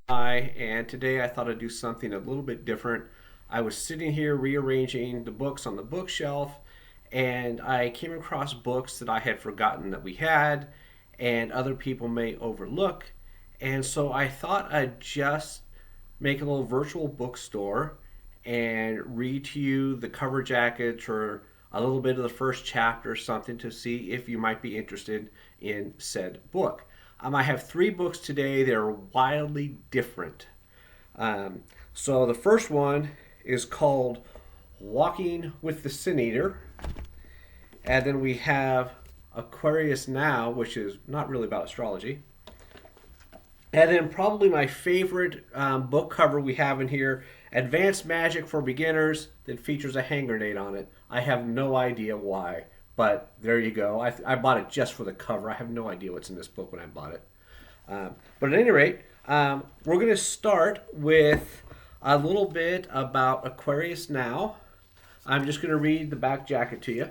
Hi, and today I thought I'd do something a little bit different. I was sitting here rearranging the books on the bookshelf, and I came across books that I had forgotten that we had, and other people may overlook. And so I thought I'd just make a little virtual bookstore and read to you the cover jackets or a little bit of the first chapter or something to see if you might be interested in said book. I have three books today that are wildly different. Um, so the first one is called Walking with the Sin Eater. And then we have Aquarius Now, which is not really about astrology. And then probably my favorite book cover we have in here, Advanced Magic for Beginners, that features a hand grenade on it. I have no idea why, but there you go. I bought it just for the cover. I have no idea what's in this book when I bought it. But at any rate, we're going to start with a little bit about Aquarius Now. I'm just going to read the back jacket to you.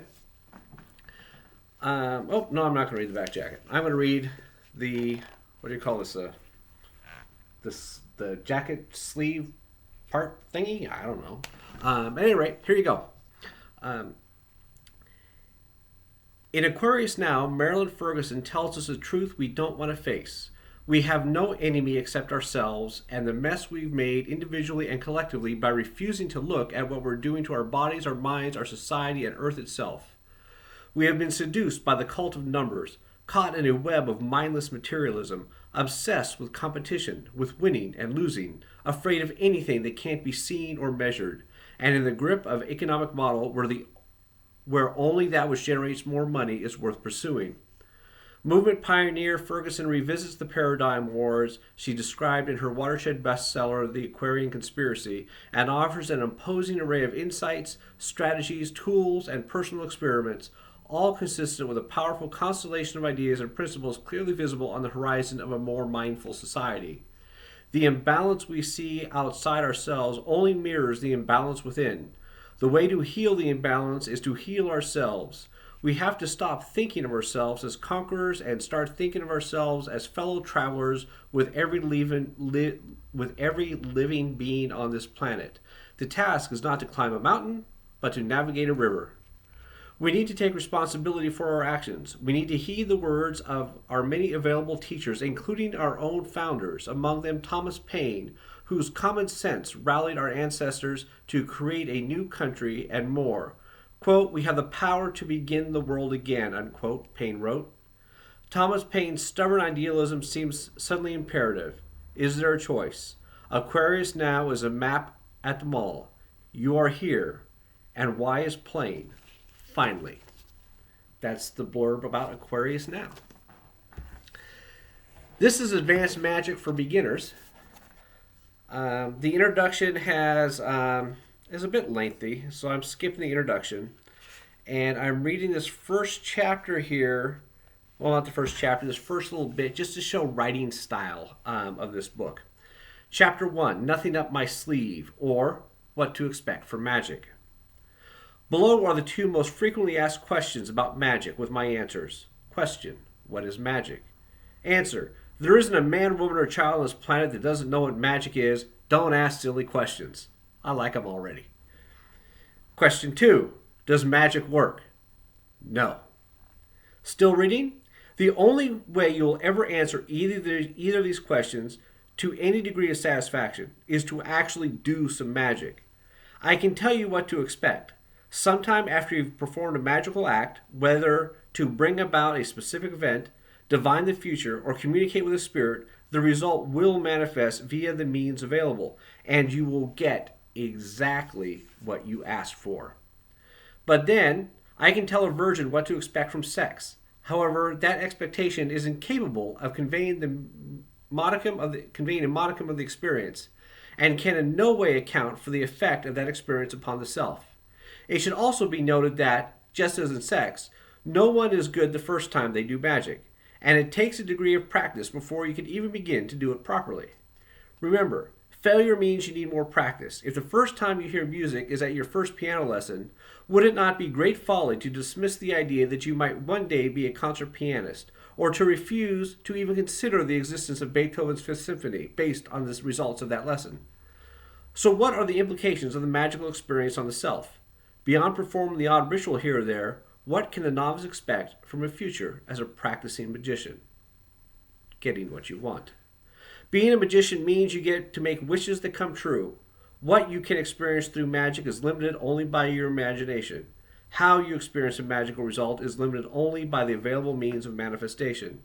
Oh, no, I'm not going to read the back jacket. I'm going to read the, what do you call this? The jacket sleeve part thingy? I don't know. At any rate, here you go. Um, in Aquarius Now, Marilyn Ferguson tells us a truth we don't want to face. We have no enemy except ourselves and the mess we've made individually and collectively by refusing to look at what we're doing to our bodies, our minds, our society, and Earth itself. We have been seduced by the cult of numbers, caught in a web of mindless materialism, obsessed with competition, with winning and losing, afraid of anything that can't be seen or measured, and in the grip of economic model where only that which generates more money is worth pursuing. Movement pioneer Ferguson revisits the paradigm wars she described in her watershed bestseller, The Aquarian Conspiracy, and offers an imposing array of insights, strategies, tools, and personal experiments, all consistent with a powerful constellation of ideas and principles clearly visible on the horizon of a more mindful society. The imbalance we see outside ourselves only mirrors the imbalance within. The way to heal the imbalance is to heal ourselves. We have to stop thinking of ourselves as conquerors and start thinking of ourselves as fellow travelers with with every living being on this planet. The task is not to climb a mountain, but to navigate a river. We need to take responsibility for our actions. We need to heed the words of our many available teachers, including our own founders, among them Thomas Paine, whose common sense rallied our ancestors to create a new country and more. Quote, "We have the power to begin the world again," unquote, Paine wrote. Thomas Paine's stubborn idealism seems suddenly imperative. Is there a choice? Aquarius Now is a map at the mall. You are here, and why is plain. Finally. That's the blurb about Aquarius Now. This is Advanced Magic for Beginners. The introduction is a bit lengthy, so I'm skipping the introduction. And I'm reading this first chapter here. Well, not the first chapter, this first little bit, just to show writing style of this book. Chapter 1, Nothing Up My Sleeve, or What to Expect from Magic. Below are the two most frequently asked questions about magic with my answers. Question, what is magic? Answer, there isn't a man, woman, or child on this planet that doesn't know what magic is. Don't ask silly questions. I like them already. Question 2, does magic work? No. Still reading? The only way you'll ever answer either of these questions to any degree of satisfaction is to actually do some magic. I can tell you what to expect. Sometime after you've performed a magical act, whether to bring about a specific event, divine the future, or communicate with a spirit, the result will manifest via the means available, and you will get exactly what you asked for. But then, I can tell a virgin what to expect from sex. However, that expectation is incapable of conveying a modicum of the experience, and can in no way account for the effect of that experience upon the self. It should also be noted that, just as in sex, no one is good the first time they do magic, and it takes a degree of practice before you can even begin to do it properly. Remember, failure means you need more practice. If the first time you hear music is at your first piano lesson, would it not be great folly to dismiss the idea that you might one day be a concert pianist, or to refuse to even consider the existence of Beethoven's Fifth Symphony based on the results of that lesson. So what are the implications of the magical experience on the self? Beyond performing the odd ritual here or there, what can the novice expect from a future as a practicing magician? Getting what you want. Being a magician means you get to make wishes that come true. What you can experience through magic is limited only by your imagination. How you experience a magical result is limited only by the available means of manifestation.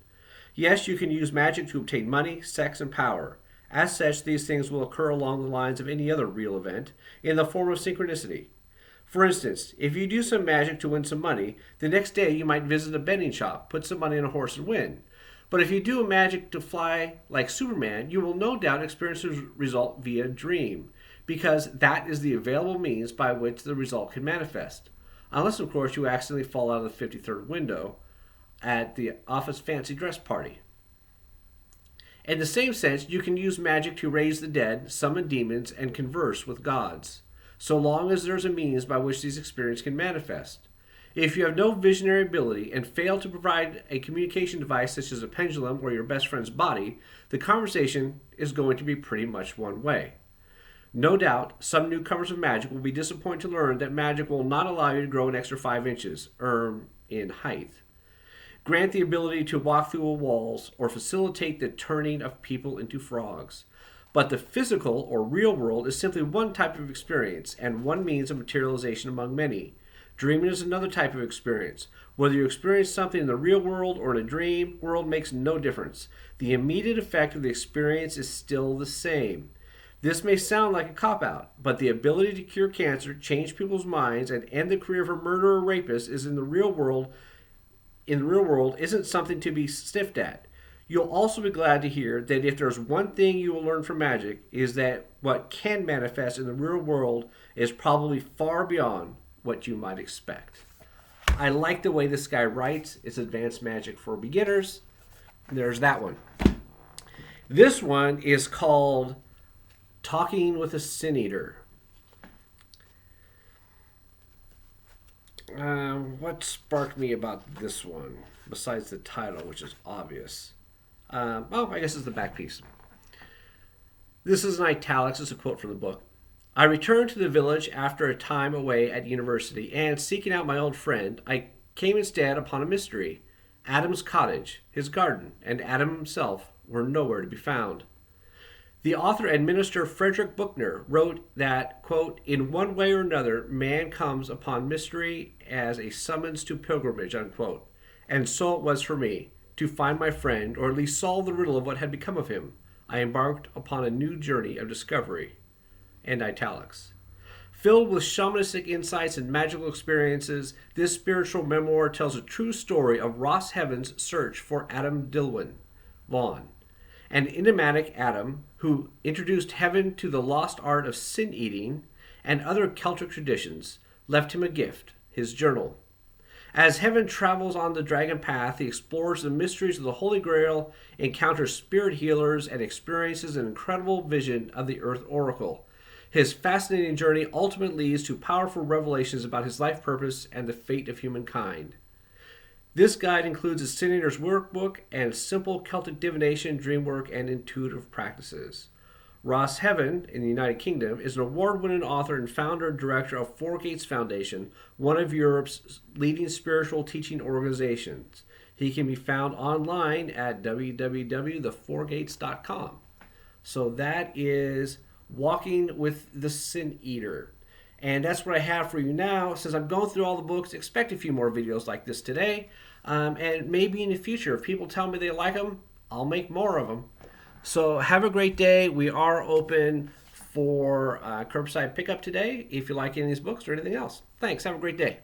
Yes, you can use magic to obtain money, sex, and power. As such, these things will occur along the lines of any other real event, in the form of synchronicity. For instance, if you do some magic to win some money, the next day you might visit a betting shop, put some money on a horse, and win. But if you do a magic to fly like Superman, you will no doubt experience the result via dream, because that is the available means by which the result can manifest. Unless, of course, you accidentally fall out of the 53rd window at the office fancy dress party. In the same sense, you can use magic to raise the dead, summon demons, and converse with gods, so long as there is a means by which these experiences can manifest. If you have no visionary ability and fail to provide a communication device such as a pendulum or your best friend's body, the conversation is going to be pretty much one way. No doubt, some newcomers of magic will be disappointed to learn that magic will not allow you to grow an extra 5 inches, in height, grant the ability to walk through walls, or facilitate the turning of people into frogs. But the physical or real world is simply one type of experience and one means of materialization among many. Dreaming is another type of experience. Whether you experience something in the real world or in a dream world makes no difference. The immediate effect of the experience is still the same. This may sound like a cop-out, but the ability to cure cancer, change people's minds, and end the career of a murderer or rapist is in the real world isn't something to be sniffed at. You'll also be glad to hear that if there's one thing you will learn from magic is that what can manifest in the real world is probably far beyond what you might expect. I like the way this guy writes. It's advanced magic for beginners. There's that one. This one is called Talking with a Sin Eater. What sparked me about this one, besides the title, which is obvious? I guess it's the back piece. This is in italics. It's a quote from the book. I returned to the village after a time away at university, and seeking out my old friend, I came instead upon a mystery. Adam's cottage, his garden, and Adam himself were nowhere to be found. The author and minister Frederick Buechner wrote that, quote, in one way or another, man comes upon mystery as a summons to pilgrimage, unquote. And so it was for me, to find my friend, or at least solve the riddle of what had become of him. I embarked upon a new journey of discovery. End italics. Filled with shamanistic insights and magical experiences, this spiritual memoir tells a true story of Ross Heaven's search for Adam Dilwyn Vaughn, an enigmatic Adam who introduced Heaven to the lost art of sin eating and other Celtic traditions, left him a gift, his journal. As Heaven travels on the dragon path, he explores the mysteries of the Holy Grail, encounters spirit healers, and experiences an incredible vision of the Earth Oracle. His fascinating journey ultimately leads to powerful revelations about his life purpose and the fate of humankind. This guide includes a Sin Eater's workbook and simple Celtic divination, dream work, and intuitive practices. Ross Heaven, in the United Kingdom, is an award-winning author and founder and director of Four Gates Foundation, one of Europe's leading spiritual teaching organizations. He can be found online at www.thefourgates.com. So that is Walking with the Sin Eater. And that's what I have for you now. Since I'm going through all the books, expect a few more videos like this today. And maybe in the future, if people tell me they like them, I'll make more of them. So have a great day. We are open for curbside pickup today if you like any of these books or anything else. Thanks. Have a great day.